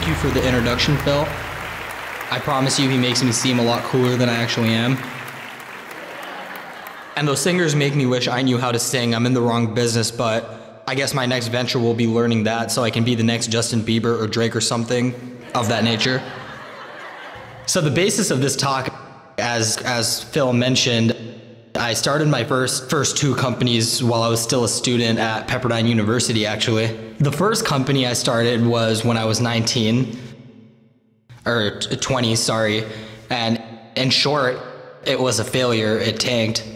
Thank you for the introduction, Phil. I promise you he makes me seem a lot cooler than I actually am. And those singers make me wish I knew how to sing. I'm in the wrong business, but I guess my next venture will be learning that so I can be the next Justin Bieber or Drake or something of that nature. So the basis of this talk, as Phil mentioned, I started my first two companies while I was still a student at Pepperdine University, actually. The first company I started was when I was 19, or 20, sorry. And in short, it was a failure. It tanked.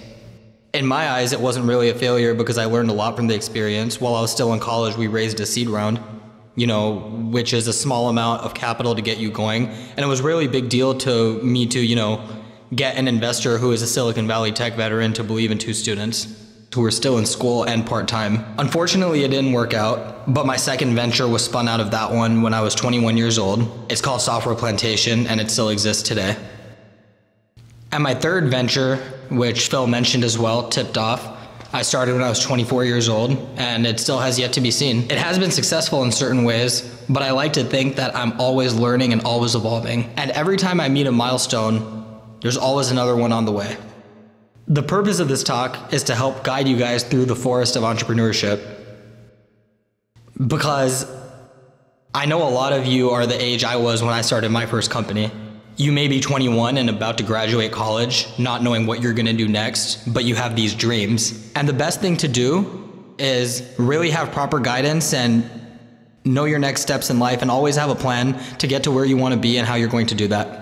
In my eyes, it wasn't really a failure because I learned a lot from the experience. While I was still in college, we raised a seed round, which is a small amount of capital to get you going. And it was really a big deal to me to, get an investor who is a Silicon Valley tech veteran to believe in two students who were still in school and part-time. Unfortunately, it didn't work out, but my second venture was spun out of that one when I was 21 years old. It's called Software Plantation, and it still exists today. And my third venture, which Phil mentioned as well, TipdOff, I started when I was 24 years old, and it still has yet to be seen. It has been successful in certain ways, but I like to think that I'm always learning and always evolving. And every time I meet a milestone, there's always another one on the way. The purpose of this talk is to help guide you guys through the forest of entrepreneurship, because I know a lot of you are the age I was when I started my first company. You may be 21 and about to graduate college, not knowing what you're gonna do next, but you have these dreams. And the best thing to do is really have proper guidance and know your next steps in life and always have a plan to get to where you wanna be and how you're going to do that.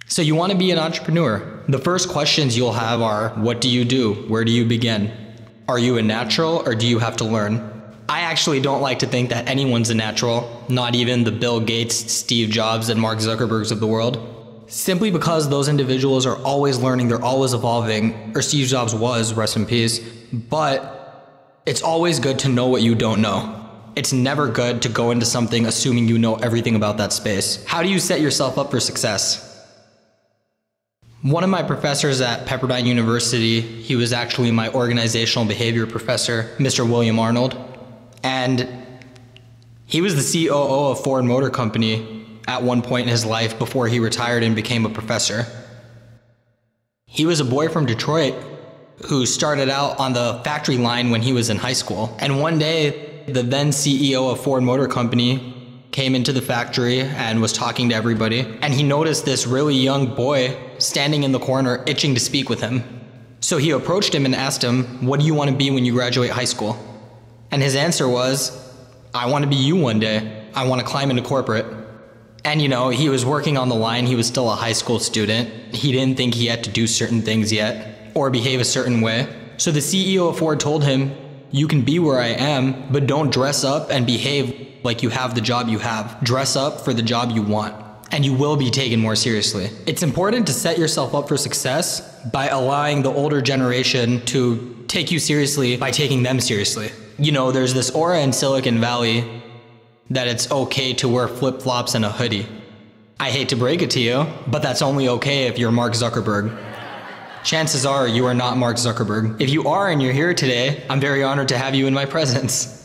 So you want to be an entrepreneur. The first questions you'll have are, what do you do? Where do you begin? Are you a natural or do you have to learn? I actually don't like to think that anyone's a natural, not even the Bill Gates, Steve Jobs, and Mark Zuckerbergs of the world. Simply because those individuals are always learning, they're always evolving, or Steve Jobs was, rest in peace, but it's always good to know what you don't know. It's never good to go into something assuming you know everything about that space. How do you set yourself up for success? One of my professors at Pepperdine University, he was actually my organizational behavior professor, Mr. William Arnold, and he was the COO of Ford Motor Company at one point in his life before he retired and became a professor. He was a boy from Detroit who started out on the factory line when he was in high school. And one day, the then CEO of Ford Motor Company came into the factory and was talking to everybody, and he noticed this really young boy standing in the corner itching to speak with him. So he approached him and asked him, what do you want to be when you graduate high school? And his answer was, I want to be you one day. I want to climb into corporate. And he was working on the line. He was still a high school student. He didn't think he had to do certain things yet or behave a certain way. So the CEO of Ford told him, you can be where I am, but don't dress up and behave like you have the job you have. Dress up for the job you want, and you will be taken more seriously. It's important to set yourself up for success by allowing the older generation to take you seriously by taking them seriously. There's this aura in Silicon Valley that it's okay to wear flip-flops and a hoodie. I hate to break it to you, but that's only okay if you're Mark Zuckerberg. Chances are you are not Mark Zuckerberg. If you are and you're here today, I'm very honored to have you in my presence.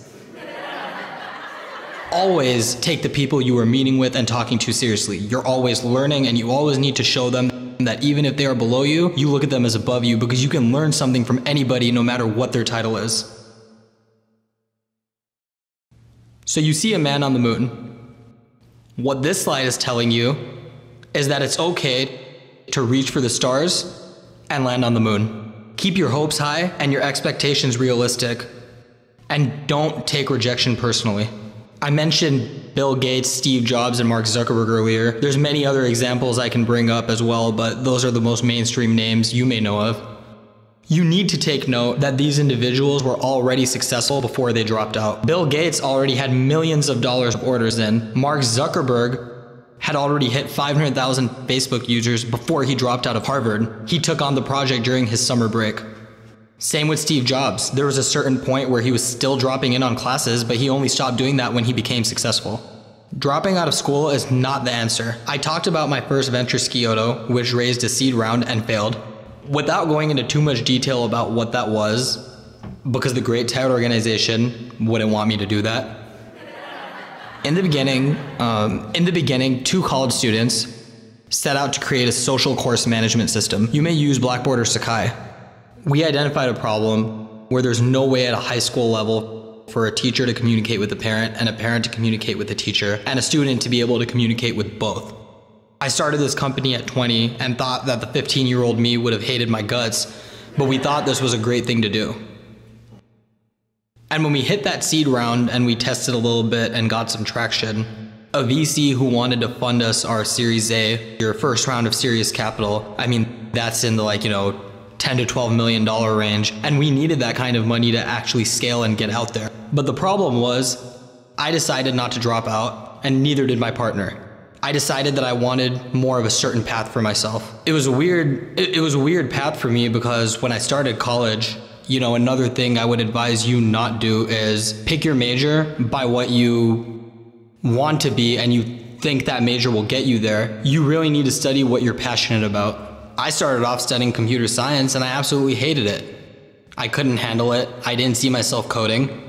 Always take the people you are meeting with and talking to seriously. You're always learning, and you always need to show them that even if they are below you, you look at them as above you, because you can learn something from anybody no matter what their title is. So you see a man on the moon. What this slide is telling you is that it's okay to reach for the stars and land on the moon. Keep your hopes high and your expectations realistic, and don't take rejection personally. I mentioned Bill Gates, Steve Jobs, and Mark Zuckerberg earlier. There's many other examples I can bring up as well, but those are the most mainstream names you may know of. You need to take note that these individuals were already successful before they dropped out. Bill Gates already had millions of dollars of orders in. Mark Zuckerberg had already hit 500,000 Facebook users before he dropped out of Harvard. He took on the project during his summer break. Same with Steve Jobs. There was a certain point where he was still dropping in on classes, but he only stopped doing that when he became successful. Dropping out of school is not the answer. I talked about my first venture, Scioto, which raised a seed round and failed. Without going into too much detail about what that was, because the great TED organization wouldn't want me to do that. In the beginning, 2 college students set out to create a social course management system. You may use Blackboard or Sakai. We identified a problem where there's no way at a high school level for a teacher to communicate with a parent and a parent to communicate with a teacher and a student to be able to communicate with both. I started this company at 20 and thought that the 15-year-old me would have hated my guts, but we thought this was a great thing to do. And when we hit that seed round and we tested a little bit and got some traction, a VC who wanted to fund us our Series A, your first round of serious capital, I mean, that's in the $10 to $12 million range, and we needed that kind of money to actually scale and get out there. But the problem was, I decided not to drop out, and neither did my partner. I decided that I wanted more of a certain path for myself. It was a weird path for me because when I started college, another thing I would advise you not do is pick your major by what you want to be and you think that major will get you there. You really need to study what you're passionate about. I started off studying computer science and I absolutely hated it. I couldn't handle it. I didn't see myself coding.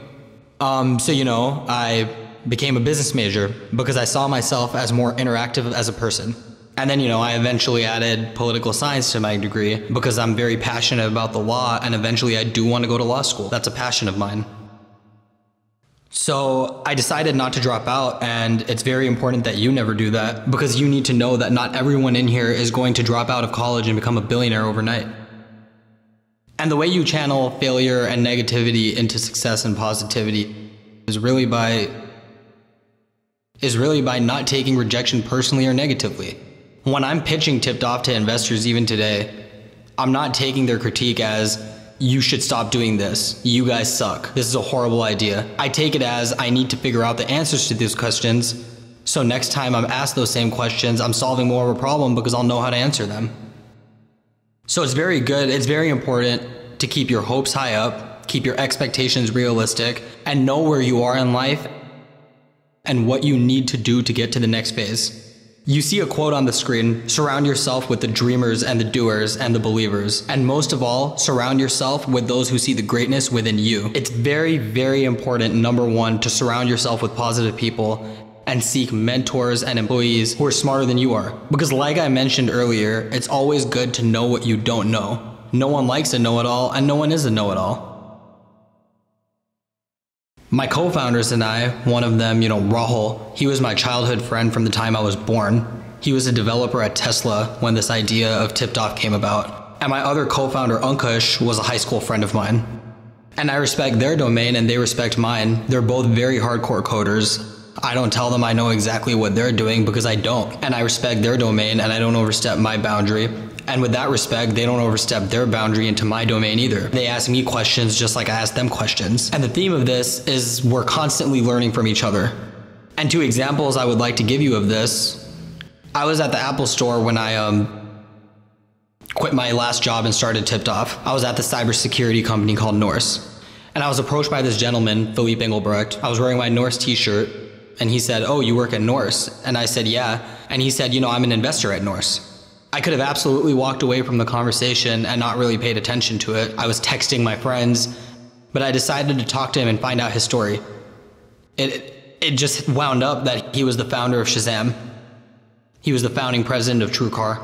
I became a business major because I saw myself as more interactive as a person. And then, I eventually added political science to my degree because I'm very passionate about the law, and eventually I do want to go to law school. That's a passion of mine. So I decided not to drop out, and it's very important that you never do that because you need to know that not everyone in here is going to drop out of college and become a billionaire overnight. And the way you channel failure and negativity into success and positivity is really by not taking rejection personally or negatively. When I'm pitching TipdOff to investors even today, I'm not taking their critique as, you should stop doing this, you guys suck, this is a horrible idea. I take it as, I need to figure out the answers to these questions, so next time I'm asked those same questions, I'm solving more of a problem because I'll know how to answer them. So it's very important to keep your hopes high up, keep your expectations realistic, and know where you are in life and what you need to do to get to the next phase. You see a quote on the screen, surround yourself with the dreamers and the doers and the believers. And most of all, surround yourself with those who see the greatness within you. It's very, very important, number one, to surround yourself with positive people and seek mentors and employees who are smarter than you are. Because like I mentioned earlier, it's always good to know what you don't know. No one likes a know-it-all and no one is a know-it-all. My co-founders and I, one of them, Rahul, he was my childhood friend from the time I was born. He was a developer at Tesla when this idea of TipdOff came about. And my other co-founder, Ankush, was a high school friend of mine. And I respect their domain and they respect mine. They're both very hardcore coders. I don't tell them I know exactly what they're doing because I don't. And I respect their domain and I don't overstep my boundary. And with that respect, they don't overstep their boundary into my domain either. They ask me questions just like I ask them questions. And the theme of this is we're constantly learning from each other. And 2 examples I would like to give you of this. I was at the Apple store when I quit my last job and started TipdOff. I was at the cybersecurity company called Norse. And I was approached by this gentleman, Philippe Engelbrecht. I was wearing my Norse t-shirt and he said, "Oh, you work at Norse?" And I said, "Yeah." And he said, "I'm an investor at Norse." I could have absolutely walked away from the conversation and not really paid attention to it. I was texting my friends, but I decided to talk to him and find out his story. It just wound up that he was the founder of Shazam. He was the founding president of TrueCar.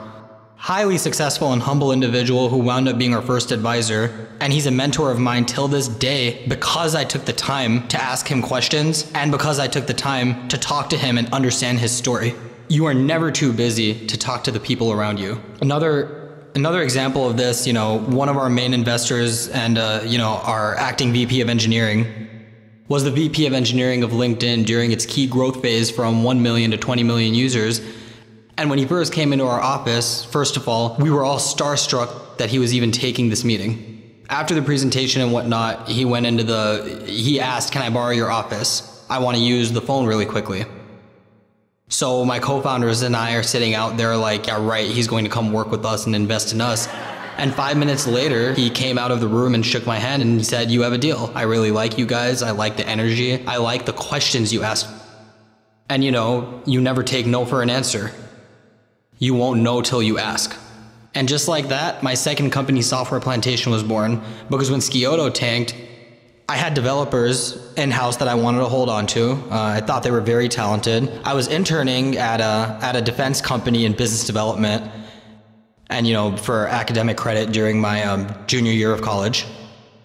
Highly successful and humble individual who wound up being our first advisor. And he's a mentor of mine till this day because I took the time to ask him questions and because I took the time to talk to him and understand his story. You are never too busy to talk to the people around you. Another example of this, one of our main investors and, our acting VP of engineering was the VP of engineering of LinkedIn during its key growth phase from 1 million to 20 million users. And when he first came into our office, first of all, we were all starstruck that he was even taking this meeting. After the presentation and whatnot, he asked, "Can I borrow your office? I want to use the phone really quickly." So my co-founders and I are sitting out there like, "Yeah, right, he's going to come work with us and invest in us." And 5 minutes later, he came out of the room and shook my hand and he said, "You have a deal. I really like you guys. I like the energy. I like the questions you ask. And you never take no for an answer. You won't know till you ask." And just like that, my second company, Software Plantation, was born because when Scioto tanked, I had developers in-house that I wanted to hold on to. I thought they were very talented. I was interning at a defense company in business development, and for academic credit during my junior year of college.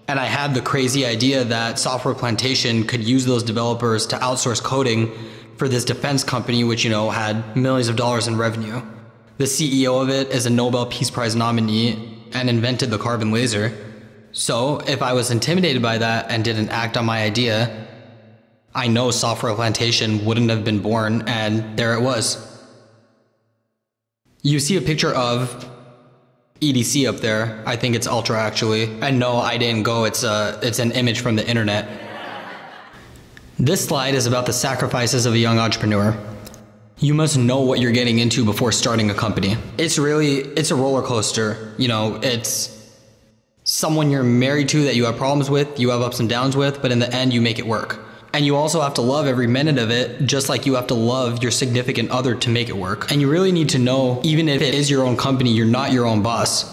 And I had the crazy idea that Software Plantation could use those developers to outsource coding for this defense company, which had millions of dollars in revenue. The CEO of it is a Nobel Peace Prize nominee and invented the carbon laser. So if I was intimidated by that and didn't act on my idea, I know Software Plantation wouldn't have been born, and there it was. You see a picture of EDC up there. I think it's Ultra actually. And no, I didn't go. It's an image from the internet. This slide is about the sacrifices of a young entrepreneur. You must know what you're getting into before starting a company. It's a roller coaster. It's someone you're married to that you have problems with, you have ups and downs with, but in the end you make it work. And you also have to love every minute of it, just like you have to love your significant other to make it work. And you really need to know, even if it is your own company, you're not your own boss.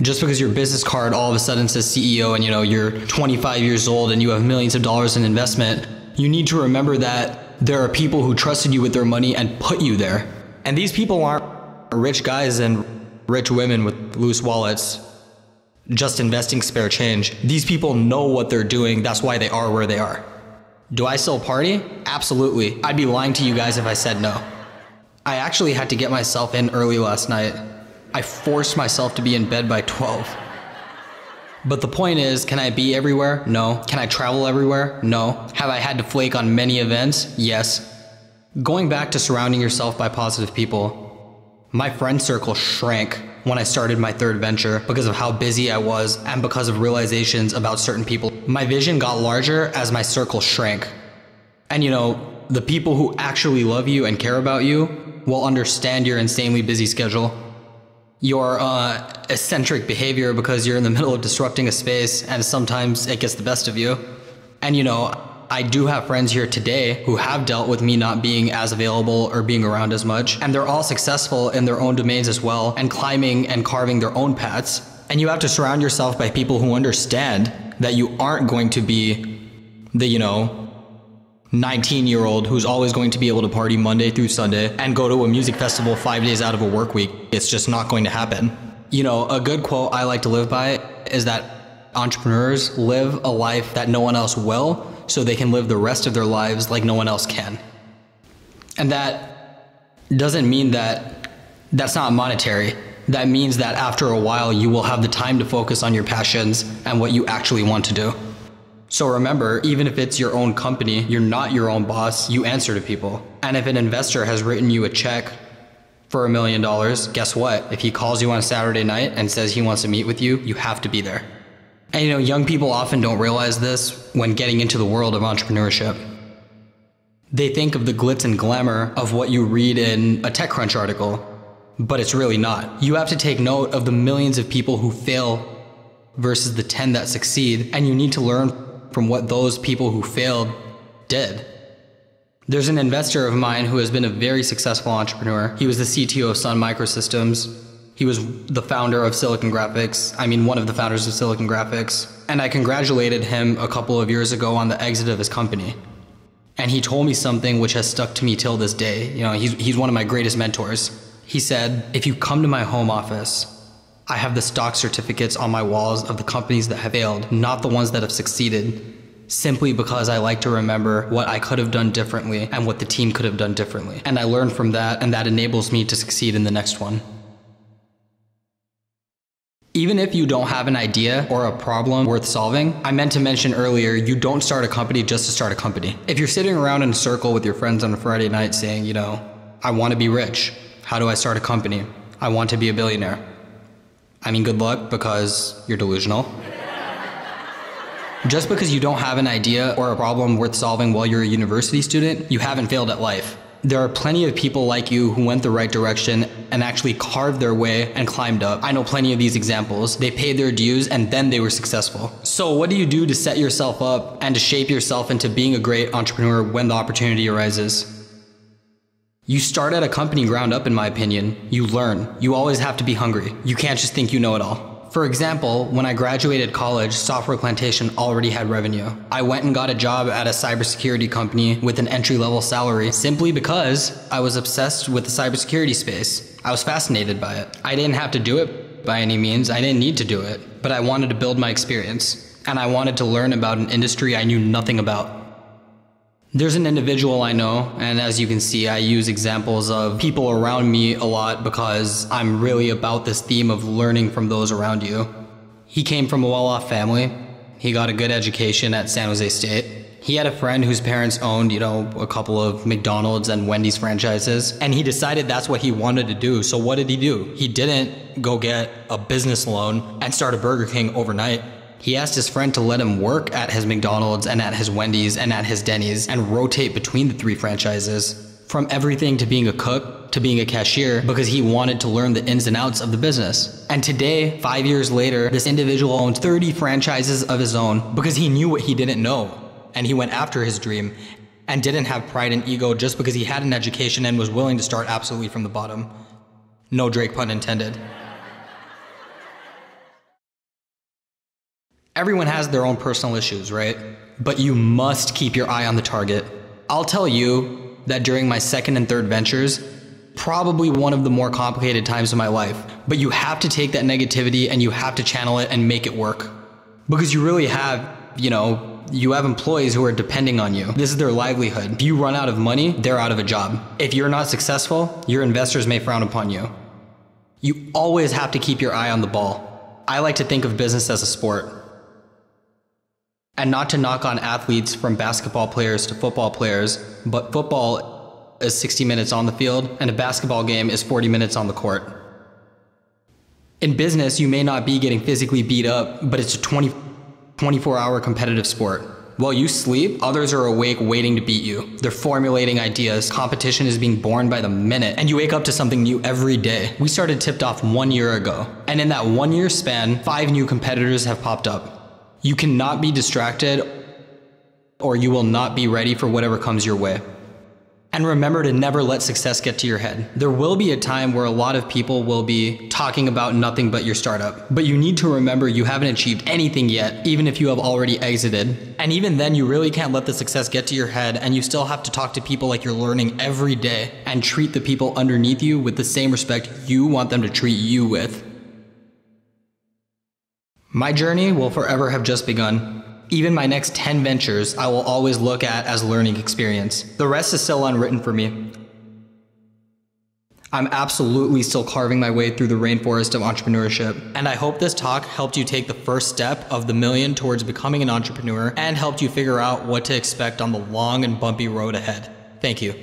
Just because your business card all of a sudden says CEO and you're 25 years old and you have millions of dollars in investment, you need to remember that there are people who trusted you with their money and put you there. And these people aren't rich guys and rich women with loose wallets just investing spare change. These people know what they're doing. That's why they are where they are. Do I still party? Absolutely. I'd be lying to you guys if I said no. I actually had to get myself in early last night. I forced myself to be in bed by 12. But the point is, can I be everywhere? No. Can I travel everywhere? No. Have I had to flake on many events? Yes. Going back to surrounding yourself by positive people, my friend circle shrank when I started my third venture because of how busy I was and because of realizations about certain people. My vision got larger as my circle shrank. And the people who actually love you and care about you will understand your insanely busy schedule, your eccentric behavior because you're in the middle of disrupting a space and sometimes it gets the best of you. And I do have friends here today who have dealt with me not being as available or being around as much, and they're all successful in their own domains as well and climbing and carving their own paths. And you have to surround yourself by people who understand that you aren't going to be the 19-year-old who's always going to be able to party Monday through Sunday and go to a music festival 5 days out of a work week. It's just not going to happen. A good quote I like to live by is that entrepreneurs live a life that no one else will, so they can live the rest of their lives like no one else can. And that doesn't mean that that's not monetary. That means that after a while, you will have the time to focus on your passions and what you actually want to do. So remember, even if it's your own company, you're not your own boss, you answer to people. And if an investor has written you a check for $1 million, guess what? If he calls you on a Saturday night and says he wants to meet with you, you have to be there. And young people often don't realize this when getting into the world of entrepreneurship. They think of the glitz and glamour of what you read in a TechCrunch article, but it's really not. You have to take note of the millions of people who fail versus the 10 that succeed, and you need to learn from what those people who failed did. There's an investor of mine who has been a very successful entrepreneur. He was the CTO of Sun Microsystems. He was the founder of Silicon Graphics. One of the founders of Silicon Graphics. And I congratulated him a couple of years ago on the exit of his company. And he told me something which has stuck to me till this day. He's one of my greatest mentors. He said, if you come to my home office, I have the stock certificates on my walls of the companies that have failed, not the ones that have succeeded, simply because I like to remember what I could have done differently and what the team could have done differently. And I learned from that, and that enables me to succeed in the next one. Even if you don't have an idea or a problem worth solving, I meant to mention earlier, you don't start a company just to start a company. If you're sitting around in a circle with your friends on a Friday night saying, I want to be rich. How do I start a company? I want to be a billionaire. Good luck, because you're delusional. Just because you don't have an idea or a problem worth solving while you're a university student, you haven't failed at life. There are plenty of people like you who went the right direction and actually carved their way and climbed up. I know plenty of these examples. They paid their dues and then they were successful. So what do you do to set yourself up and to shape yourself into being a great entrepreneur when the opportunity arises? You start at a company ground up, in my opinion. You learn. You always have to be hungry. You can't just think you know it all. For example, when I graduated college, Software Plantation already had revenue. I went and got a job at a cybersecurity company with an entry-level salary simply because I was obsessed with the cybersecurity space. I was fascinated by it. I didn't have to do it by any means. I didn't need to do it, but I wanted to build my experience, and I wanted to learn about an industry I knew nothing about. There's an individual I know, and as you can see, I use examples of people around me a lot because I'm really about this theme of learning from those around you. He came from a well-off family. He got a good education at San Jose State. He had a friend whose parents owned, a couple of McDonald's and Wendy's franchises, and he decided that's what he wanted to do. So what did he do? He didn't go get a business loan and start a Burger King overnight. He asked his friend to let him work at his McDonald's and at his Wendy's and at his Denny's and rotate between the 3 franchises, from everything to being a cook to being a cashier, because he wanted to learn the ins and outs of the business. And today, 5 years later, this individual owns 30 franchises of his own because he knew what he didn't know, and he went after his dream and didn't have pride and ego just because he had an education and was willing to start absolutely from the bottom. No Drake pun intended. Everyone has their own personal issues, right? But you must keep your eye on the target. I'll tell you that during my second and third ventures, probably one of the more complicated times of my life, but you have to take that negativity and you have to channel it and make it work. Because you really have, you have employees who are depending on you. This is their livelihood. If you run out of money, they're out of a job. If you're not successful, your investors may frown upon you. You always have to keep your eye on the ball. I like to think of business as a sport. And not to knock on athletes from basketball players to football players, but football is 60 minutes on the field and a basketball game is 40 minutes on the court. In business, you may not be getting physically beat up, but it's a 24-hour competitive sport. While you sleep, others are awake waiting to beat you. They're formulating ideas. Competition is being born by the minute, and you wake up to something new every day. We started TipdOff 1 year ago, and in that 1 year span, 5 new competitors have popped up. You cannot be distracted or you will not be ready for whatever comes your way. And remember to never let success get to your head. There will be a time where a lot of people will be talking about nothing but your startup. But you need to remember you haven't achieved anything yet, even if you have already exited. And even then, you really can't let the success get to your head, and you still have to talk to people like you're learning every day and treat the people underneath you with the same respect you want them to treat you with. My journey will forever have just begun. Even my next 10 ventures, I will always look at as learning experience. The rest is still unwritten for me. I'm absolutely still carving my way through the rainforest of entrepreneurship. And I hope this talk helped you take the first step of the million towards becoming an entrepreneur and helped you figure out what to expect on the long and bumpy road ahead. Thank you.